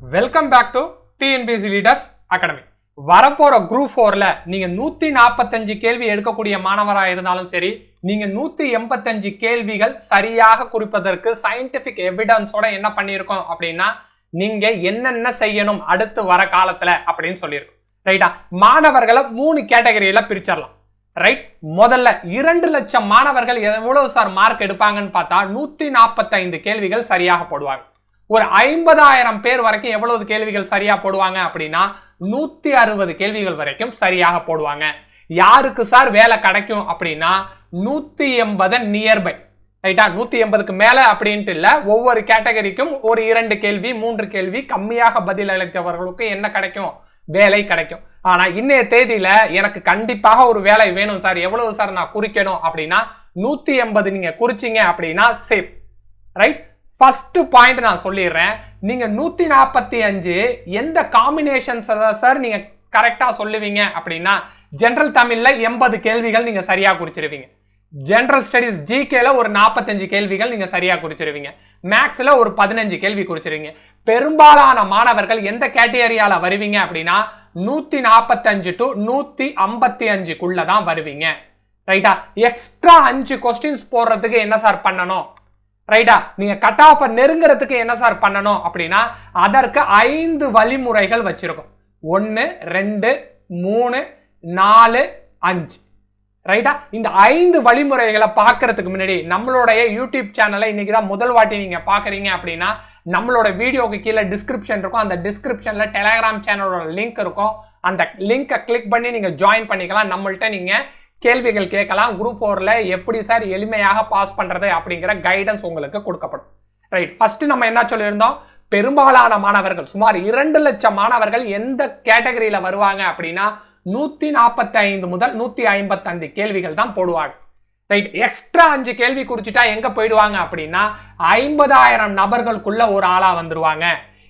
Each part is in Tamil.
Welcome back to TNPSC leaders academy. வரப்போற குரூப் 4ல நீங்க 145 கேள்வி எடுக்கக்கூடிய மாணவராக இருந்தாலும் சரி, நீங்க 185 கேள்விகள் சரியாக குறிப்பதற்கு சயின்டிபிக் எவிடன்ஸோட என்ன பண்ணியிருக்கோம் அப்படின்னா, நீங்க என்னென்ன செய்யணும் அடுத்து வர காலத்துல அப்படின்னு சொல்லியிருக்கோம். ரைட்டா? மாணவர்களை 3 கேட்டகரியில பிரிச்சிடலாம். ரைட்? முதல்ல 2 லட்சம் மாணவர்கள் எவ்வளவு சார் மார்க் எடுப்பாங்கன்னு பார்த்தா 145 கேள்விகள் சரியாக போடுவாங்க. ஒரு 50,000 பேர் வரைக்கும் எவ்வளவு கேள்விகள் சரியா போடுவாங்க அப்படின்னா 160 கேள்விகள் வரைக்கும் சரியாக போடுவாங்க. யாருக்கு சார் வேலை கிடைக்கும் அப்படின்னா 180 நியர்பை. ரைட்டா? 180க்கு மேல அப்படின்ட்டு இல்ல, ஒவ்வொரு கேட்டகரிக்கும் ஒரு 2 கேள்வி 3 கேள்வி கம்மியாக பதில் அளித்தவர்களுக்கு என்ன கிடைக்கும்? வேலை கிடைக்கும். ஆனா இன்னைய தேதியில எனக்கு கண்டிப்பாக ஒரு வேலை வேணும் சார், எவ்வளவு சார் நான் குறிக்கணும் அப்படின்னா 180 நீங்க குறிச்சிங்க அப்படின்னா சேஃப். ரைட்? ஃபர்ஸ்ட் பாயிண்ட் நான் சொல்லிடுறேன். நீங்க 145 எந்த காம்பினேஷன்ஸ் சார் நீங்க கரெக்டா சொல்லுவீங்க அப்படின்னா, ஜெனரல் தமிழ்ல 80 கேள்விகள் நீங்க சரியா குறிச்சிருவீங்க. ஜெனரல் ஸ்டடீஸ் ஜிகேல ஒரு 45 கேள்விகள் நீங்க சரியா குறிச்சிருவீங்க. மேக்ஸ்ல ஒரு 15 கேள்வி குறிச்சிருவீங்க. பெரும்பாலான மாணவர்கள் எந்த கேட்டகரியால வருவீங்க அப்படின்னா 145 டு 155க்குள்ள தான் வருவீங்க. ரைட்டா? எக்ஸ்ட்ரா 5 கொஸ்டின்ஸ் போடுறதுக்கு என்ன சார் பண்ணணும்? ரைட்டா? நீங்க கட் ஆஃப் நெருங்கிறதுக்கு என்ன சார் பண்ணணும் அப்படின்னா, அதற்கு 5 வழிமுறைகள் வச்சிருக்கும். 1 2 3 4 5. ரைட்டா? இந்த 5 வழிமுறைகளை பார்க்கறதுக்கு முன்னாடி நம்மளுடைய யூடியூப் சேனலை இன்னைக்கு தான் முதல் வாட்டி நீங்க பாக்குறீங்க அப்படின்னா, நம்மளோட வீடியோக்கு கீழே டிஸ்கிரிப்ஷன் இருக்கும். அந்த டிஸ்கிரிப்ஷன்ல டெலிகிராம் சேனலோட லிங்க் இருக்கும். அந்த லிங்கை கிளிக் பண்ணி நீங்க ஜாயின் பண்ணிக்கலாம். நம்மள்ட்ட நீங்க கேள்விகள் கேட்கலாம். குரூப் 4ல எப்படி சார் எளிமையாக பாஸ் பண்றது அப்படிங்கிற கைடன்ஸ் உங்களுக்கு கொடுக்கப்படும். ரைட்? ஃபர்ஸ்ட் நம்ம என்ன சொல்லியிருந்தோம்? பெரும்பாலான மாணவர்கள் சுமார் 2 லட்சம் மாணவர்கள் எந்த கேட்டகரியில வருவாங்க அப்படின்னா 145 முதல் 155 கேள்விகள் தான் போடுவாங்க. ரைட்? எக்ஸ்ட்ரா 5 கேள்வி குறிச்சிட்டா எங்க போயிடுவாங்க அப்படின்னா 50,000 நபர்களுக்குள்ள ஒரு ஆளா வந்துருவாங்க.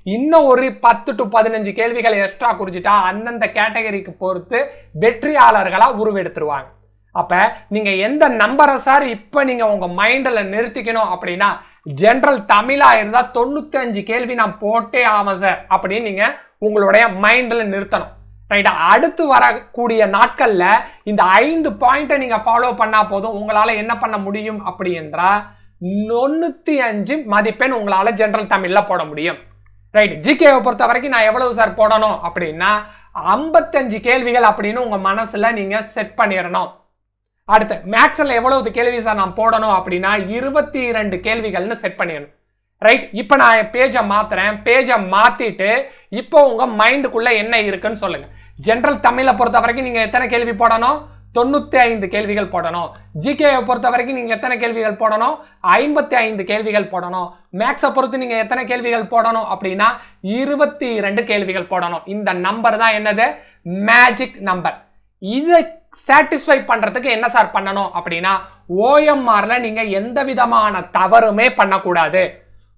இன்னும் ஒரு 10 to 15 கேள்விகள் எக்ஸ்ட்ரா குறிச்சிட்டா அந்தந்த கேட்டகரிக்கு பொறுத்து வெற்றியாளர்களா உருவெடுத்துருவாங்க. அப்ப நீங்க எந்த நம்பரை சார் இப்ப நீங்க உங்க மைண்ட்ல நிறுத்திக்கணும் அப்படின்னா, ஜெனரல் தமிழா இருந்தா 95 கேள்வி நான் போட்டே ஆமா சார் அப்படின்னு நீங்க உங்களுடைய மைண்ட்ல நிறுத்தணும். ரைட்டா? அடுத்து வரக்கூடிய நாட்கள்ல இந்த 5 பாயிண்ட்டை நீங்க ஃபாலோ பண்ணா போதும். உங்களால என்ன பண்ண முடியும் அப்படி என்றா 95 மதிப்பெண் உங்களால ஜெனரல் தமிழ்ல போட முடியும். ரைட்? ஜிகேவை பொறுத்த வரைக்கும் நான் எவ்வளவு சார் போடணும் அப்படின்னா 55 கேள்விகள் அப்படின்னு உங்க மனசுல நீங்க செட் பண்ணிடணும். அடுத்து மேக்ஸ்ல எவ்வளவு கேள்வி சார் நான் போடணும் அப்படின்னா 22 கேள்விகள்னு செட் பண்ணிடணும். ரைட்? இப்போ நான் பேஜை மாத்துறேன். பேஜை மாத்திட்டு இப்போ உங்க மைண்டுக்குள்ள என்ன இருக்குன்னு சொல்லுங்க. ஜெனரல் தமிழை பொறுத்த வரைக்கும் நீங்க எத்தனை கேள்வி போடணும்? 95 கேள்விகள் போடணும். ஜிகேவை பொறுத்த வரைக்கும் நீங்க எத்தனை கேள்விகள் போடணும்? 55 கேள்விகள் போடணும். மேக்ஸை பொறுத்து நீங்க எத்தனை கேள்விகள் போடணும் அப்படின்னா 22 கேள்விகள் போடணும். இந்த நம்பர் தான் என்னது? Magic number. இதை சாட்டிஸ்ஃபை பண்றதுக்கு என்ன சார் பண்ணணும் அப்படின்னா, ஓஎம்ஆர்ல நீங்க எந்த விதமான தவறுமே பண்ணக்கூடாது.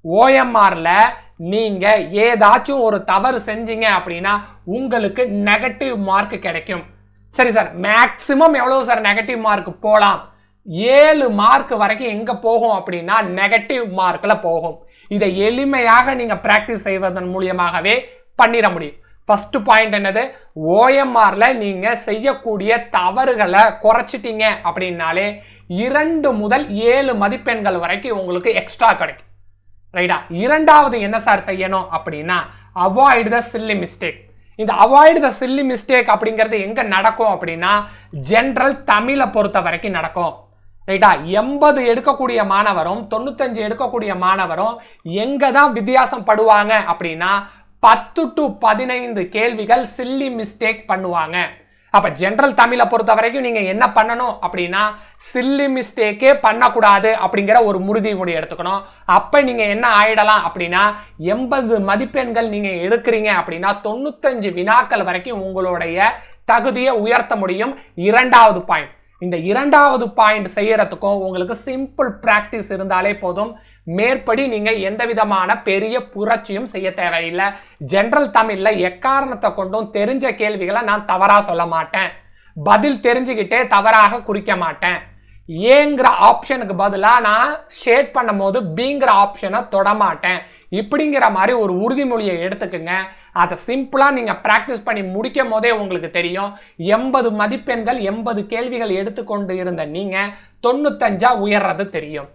ஓஎம்ஆர்ல நீங்க ஏதாச்சும் ஒரு தவறு செஞ்சீங்க அப்படின்னா உங்களுக்கு நெகட்டிவ் மார்க் கிடைக்கும். சரி சார், மேக்சிமம் எவ்வளவு சார் நெகட்டிவ் மார்க் போலாம்? 7 மார்க் வரைக்கும் எங்க போகும் அப்படின்னா நெகட்டிவ் மார்க்ல போகும். இதை எளிமையாக நீங்க பிராக்டிஸ் செய்வதன் மூலமாகவே பண்ணிட முடியும். ஃபர்ஸ்ட் பாயிண்ட் என்னது? ஓஎம்ஆர்ல நீங்க செய்யக்கூடிய தவறுகளை குறைச்சிட்டீங்க அப்படின்னாலே 2 முதல் 7 மதிப்பெண்கள் வரைக்கும் உங்களுக்கு எக்ஸ்ட்ரா கிடைக்கும். ரைட்டா? இரண்டாவது என்ன சார் செய்யணும் அப்படின்னா அவாய்ட் த சில்லி மிஸ்டேக். இந்த அவாய்ட் த சில்லி மிஸ்டேக் அப்படிங்கிறது எங்க நடக்கும் அப்படின்னா ஜெனரல் தமிழை பொறுத்த வரைக்கும் நடக்கும். ரைட்டா? 80 எடுக்கக்கூடிய மாணவரும் 95 எடுக்கக்கூடிய மாணவரும் எங்க தான் வித்தியாசம் படுவாங்க அப்படின்னா 10 to 15 கேள்விகள் சில்லி மிஸ்டேக் பண்ணுவாங்க. அப்ப ஜெனரல் தமிழை பொறுத்த வரைக்கும் நீங்க என்ன பண்ணணும் அப்படின்னா சில்லி மிஸ்டேக்கே பண்ணக்கூடாது அப்படிங்கிற ஒரு உறுதிமொழி எடுத்துக்கணும். அப்ப நீங்க என்ன ஆயிடலாம் அப்படின்னா 80 மதிப்பெண்கள் நீங்க எடுக்கிறீங்க அப்படின்னா 95 வினாக்கள் வரைக்கும் உங்களுடைய தகுதியை உயர்த்த முடியும். இரண்டாவது பாயிண்ட், இந்த இரண்டாவது பாயிண்ட் செய்யறதுக்கும் உங்களுக்கு சிம்பிள் பிராக்டிஸ் இருந்தாலே போதும். மேற்படி நீங்க எந்த விதமான பெரிய புரட்சியும் செய்ய தேவையில்லை. ஜெனரல் தமிழ்ல எக்காரணத்தை கொண்டும் தெரிஞ்ச கேள்விகளை நான் தவறா சொல்ல மாட்டேன். பதில் தெரிஞ்சுக்கிட்டே தவறாக குறிக்க மாட்டேன். ஏங்கிற ஆப்ஷனுக்கு பதிலாக நான் ஷேட் பண்ணும் போது பிங்கிற ஆப்ஷனை தொட மாட்டேன். இப்படிங்கிற மாதிரி ஒரு உறுதிமொழியை எடுத்துக்குங்க. அதை சிம்பிளா நீங்க பிராக்டிஸ் பண்ணி முடிக்கும் போதே உங்களுக்கு தெரியும் 80 மதிப்பெண்கள் 80 கேள்விகள் எடுத்துக்கொண்டு இருந்த நீங்க 95 உயர்றது தெரியும்.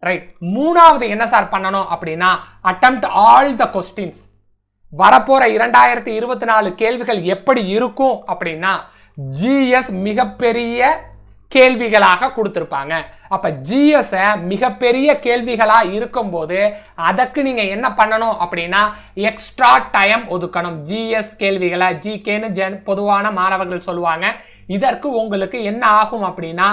ரைட். மூணாவது என்ன சார் பண்ணணும் அப்படின்னா attempt all the questions. வரப்போற 2024 கேள்விகள் எப்படி இருக்கும் அப்படின்னா GS மிகப்பெரிய கேள்விகளாக கொடுத்திருப்பாங்க. அப்ப GS மிகப்பெரிய கேள்விகளா இருக்கும்போது அதற்கு நீங்க என்ன பண்ணணும் அப்படின்னா எக்ஸ்ட்ரா டைம் ஒதுக்கணும். GS கேள்விகளை GKன்னு பொதுவான மாணவர்கள் சொல்லுவாங்க. இதற்கு உங்களுக்கு என்ன ஆகும் அப்படின்னா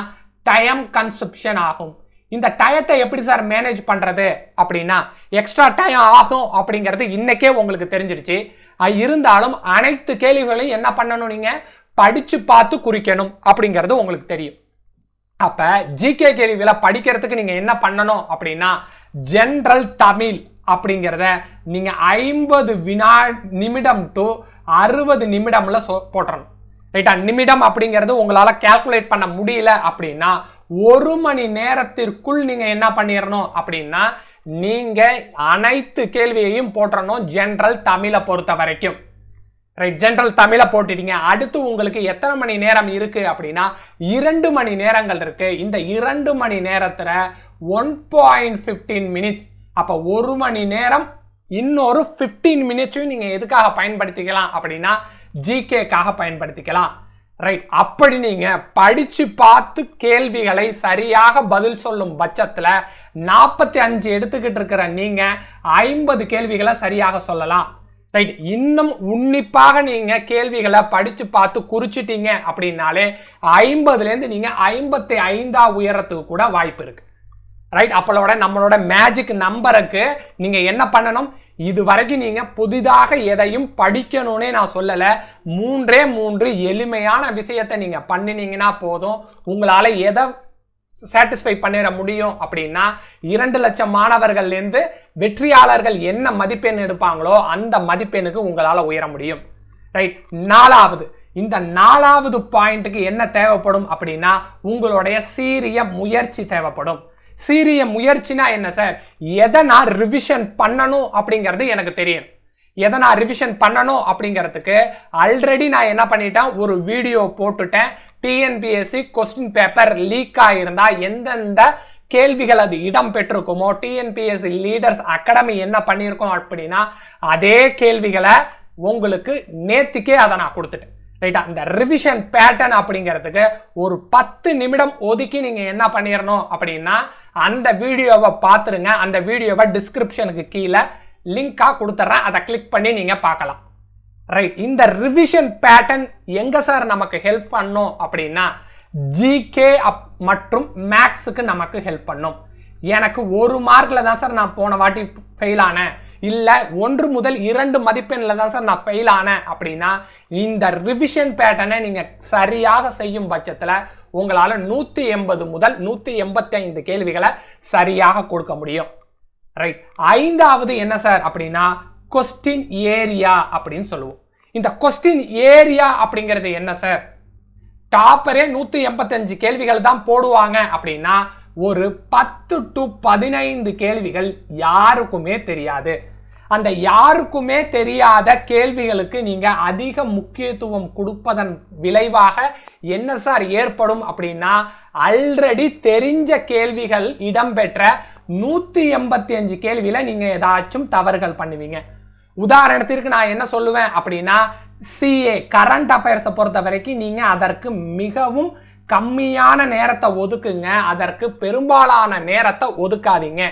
டைம் கன்சப்ஷன் ஆகும். இந்த டயத்தை எப்படி சார் மேனேஜ் பண்றது அப்படின்னா எக்ஸ்ட்ரா டைம் ஆகும் அப்படிங்கிறது இன்னைக்கே உங்களுக்கு தெரிஞ்சிருச்சு. இருந்தாலும் அனைத்து கேள்விகளையும் என்ன பண்ணணும், நீங்க படிச்சு பார்த்து குறிக்கணும் அப்படிங்கிறது உங்களுக்கு தெரியும். அப்ப ஜிகே கேள்விகளை படிக்கிறதுக்கு நீங்க என்ன பண்ணணும் அப்படின்னா ஜெனரல் தமிழ் அப்படிங்கிறத நீங்க 50 நிமிடம் டு 60 நிமிடம்ல போட்டுறணும். ரைட்டா? நிமிடம் அப்படிங்கிறது உங்களால கால்குலேட் பண்ண முடியல அப்படின்னா 1 மணி நேரத்திற்குள் நீங்க என்ன பண்ணிடணும் அப்படின்னா நீங்க அனைத்து கேள்வியையும் போட்டுறணும் ஜெனரல் தமிழை பொறுத்த வரைக்கும். ரைட். ஜெனரல் தமிழை போட்டுட்டீங்க. அடுத்து உங்களுக்கு எத்தனை மணி நேரம் இருக்கு அப்படின்னா 2 மணி நேரங்கள் இருக்கு. இந்த 2 மணி நேரத்துல 1.15 மினிட்ஸ். அப்ப 1 மணி நேரம் இன்னொரு 15 மினிட்ஸையும் நீங்க எதுக்காக பயன்படுத்திக்கலாம் அப்படின்னா ஜிகேக்காக பயன்படுத்திக்கலாம். ரைட். அப்படி நீங்க படிச்சு பார்த்து கேள்விகளை சரியாக பதில் சொல்லும் பட்சத்துல 45 எடுத்துக்கிட்டு இருக்கிற நீங்க 50 கேள்விகளை சரியாக சொல்லலாம். ரைட். இன்னும் உன்னிப்பாக நீங்க கேள்விகளை படிச்சு பார்த்து குறிச்சிட்டீங்க அப்படின்னாலே 50ல இருந்து நீங்க 55 உயரத்துக்கு கூட வாய்ப்பு இருக்கு. ரைட். அப்பளோட நம்மளோட மேஜிக் நம்பருக்கு நீங்க என்ன பண்ணணும், இது வரைக்கும் நீங்க புதிதாக எதையும் படிக்கணும்னே நான் சொல்லல. 3 எளிமையான விஷயத்தை நீங்க பண்ணினீங்கன்னா போதும். உங்களால எதை சாட்டிஸ்ஃபை பண்ணிட முடியும் அப்படின்னா 2 லட்சம் மாணவர்கள் இருந்து வெற்றியாளர்கள் என்ன மதிப்பெண் எடுப்பாங்களோ அந்த மதிப்பெண்ணுக்கு உங்களால உயர முடியும். ரைட். நாலாவது, இந்த 4வது பாயிண்ட்டுக்கு என்ன தேவைப்படும் அப்படின்னா உங்களுடைய சீரிய முயற்சி தேவைப்படும். சீரிய முயற்சினா என்ன சார்? எதை நான் ரிவிஷன் பண்ணணும் அப்படிங்கிறது எனக்கு தெரியும். எதை நான் ரிவிஷன் பண்ணணும் அப்படிங்கிறதுக்கு ஆல்ரெடி நான் என்ன பண்ணிட்டேன், ஒரு வீடியோ போட்டுட்டேன். டிஎன்பிஎஸ்சி கொஸ்டின் பேப்பர் லீக் ஆயிருந்தா எந்தெந்த கேள்விகள் அது இடம் பெற்றிருக்குமோ டிஎன்பிஎஸ்சி லீடர்ஸ் அகாடமி என்ன பண்ணியிருக்கோம் அப்படின்னா அதே கேள்விகளை உங்களுக்கு நேத்துக்கே அதை நான் கொடுத்துட்டேன். ரைட்டா? இந்த ரிவிஷன் பேட்டர்ன் அப்படிங்கிறதுக்கு ஒரு 10 நிமிடம் ஒதுக்கி நீங்க என்ன பண்ணிடணும் அப்படின்னா அந்த வீடியோவை பார்த்துருங்க. அந்த வீடியோவை டிஸ்கிரிப்ஷனுக்கு கீழே லிங்கா கொடுத்துட்றேன். அதை கிளிக் பண்ணி நீங்க பார்க்கலாம். ரைட். இந்த ரிவிஷன் பேட்டர்ன் எங்க சார் நமக்கு ஹெல்ப் பண்ணும் அப்படின்னா ஜிகே மற்றும் மேக்ஸுக்கு நமக்கு ஹெல்ப் பண்ணும். எனக்கு 1 மார்க்ல தான் சார் நான் போன வாட்டி ஃபெயில் ஆனேன், இல்ல 1 முதல் 2 மதிப்பெண்ல தான் சார் நான் ஃபெயில் ஆனேன் அப்படின்னா இந்த ரிவிஷன் பேட்டர்னை நீங்க சரியாக செய்யும் பட்சத்துல உங்களால 180 முதல் 185 கேள்விகளை சரியாக கொடுக்க முடியும். ரைட். 5வது என்ன சார் அப்படின்னா கொஸ்டின் ஏரியா அப்படின்னு சொல்லுவோம். இந்த கொஸ்டின் ஏரியா அப்படிங்கிறது என்ன சார்? டாப்பரே 185 கேள்விகள் தான் போடுவாங்க அப்படின்னா ஒரு 10 to 15 கேள்விகள் யாருக்குமே தெரியாது. அந்த யாருக்குமே தெரியாத கேள்விகளுக்கு நீங்க அதிக முக்கியத்துவம் கொடுப்பதன் விளைவாக என்ன சார் ஏற்படும் அப்படின்னா ஆல்ரெடி தெரிஞ்ச கேள்விகள் இடம்பெற்ற 185 கேள்வியில நீங்க ஏதாச்சும் தவறுகள் பண்ணுவீங்க. உதாரணத்திற்கு நான் என்ன சொல்லுவேன் அப்படின்னா சிஏ கரண்ட் அஃபேர்ஸை பொறுத்த வரைக்கும் நீங்க அதற்கு மிகவும் கம்மியான நேரத்தை ஒதுக்குங்க. அதற்கு பெரும்பாலான நேரத்தை ஒதுக்காதீங்க.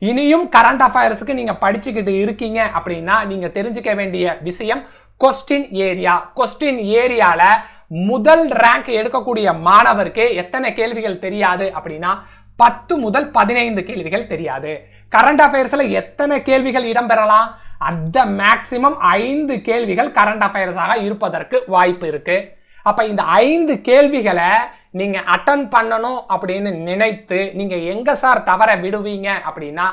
இனியும் கரண்ட் அஃபேர்ஸுக்கு நீங்க படிச்சுக்கிட்டு இருக்கீங்க அப்படின்னா நீங்க தெரிஞ்சுக்க வேண்டிய விஷயம் கொஸ்டின் ஏரியா. கொஸ்டின் ஏரியால முதல் ரேங்க் எடுக்கக்கூடிய மாணவருக்கு எத்தனை கேள்விகள் தெரியாது அப்படின்னா 10 முதல் 15 கேள்விகள் தெரியாது. கரண்ட் அஃபேர்ஸ்ல எத்தனை கேள்விகள் இடம்பெறலாம்? அந்த மேக்சிமம் 5 கேள்விகள் கரண்ட் அஃபேர்ஸாக இருப்பதற்கு வாய்ப்பு இருக்கு. அப்ப இந்த 5 கேள்விகளை நீங்க அட்டன் பண்ணணும் அப்படின்னு நினைத்து நீங்க எங்க சார் தவற விடுவீங்க அப்படின்னா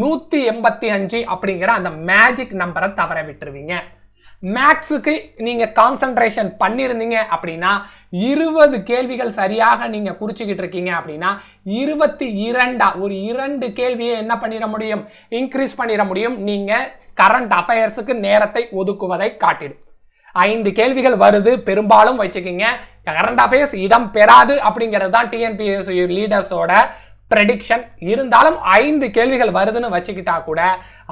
185 அப்படிங்கிற அந்த மேஜிக் நம்பரை தவற விட்டுருவீங்க. மேக்ஸுக்கு நீங்க கான்சென்ட்ரேஷன் பண்ணிருந்தீங்க அப்படின்னா 20 கேள்விகள் சரியாக நீங்க குறிச்சுக்கிட்டு இருக்கீங்க அப்படின்னா 22 ஒரு 2 கேள்வியை என்ன பண்ணிட முடியும், இன்க்ரீஸ் பண்ணிட முடியும். நீங்க கரண்ட் அஃபேர்ஸுக்கு நேரத்தை ஒதுக்குவதை காட்டிடும். 5 கேள்விகள் வருது பெரும்பாலும் வச்சுக்கிங்க. கரண்ட் அஃபேர்ஸ் இடம் பெறாது அப்படிங்கிறது தான் டிஎன்பிஎஸ்சி லீடர்ஸோட ப்ரெடிக்ஷன். இருந்தாலும் 5 கேள்விகள் வருதுன்னு வச்சுக்கிட்டா கூட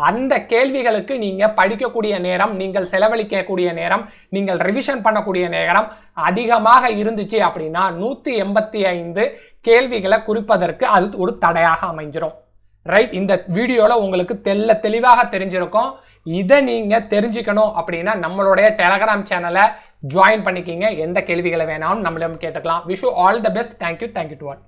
அந்த கேள்விகளுக்கு நீங்க படிக்கக்கூடிய நேரம், நீங்கள் செலவழிக்கக்கூடிய நேரம், நீங்கள் ரிவிஷன் பண்ணக்கூடிய நேரம் அதிகமாக இருந்துச்சு அப்படின்னா 185 கேள்விகளை குறிப்பதற்கு அது ஒரு தடையாக அமைஞ்சிரும். ரைட், இந்த வீடியோல உங்களுக்கு தெளிவாக தெரிஞ்சிருக்கும். இதை நீங்க தெரிஞ்சுக்கணும் அப்படின்னா நம்மளுடைய டெலகிராம் சேனலை ஜாயின் பண்ணிக்கிங்க. எந்த கேள்விகளை வேணாலும் நம்மளும் கேட்டுக்கலாம். Wish you all the best. Thank you to all.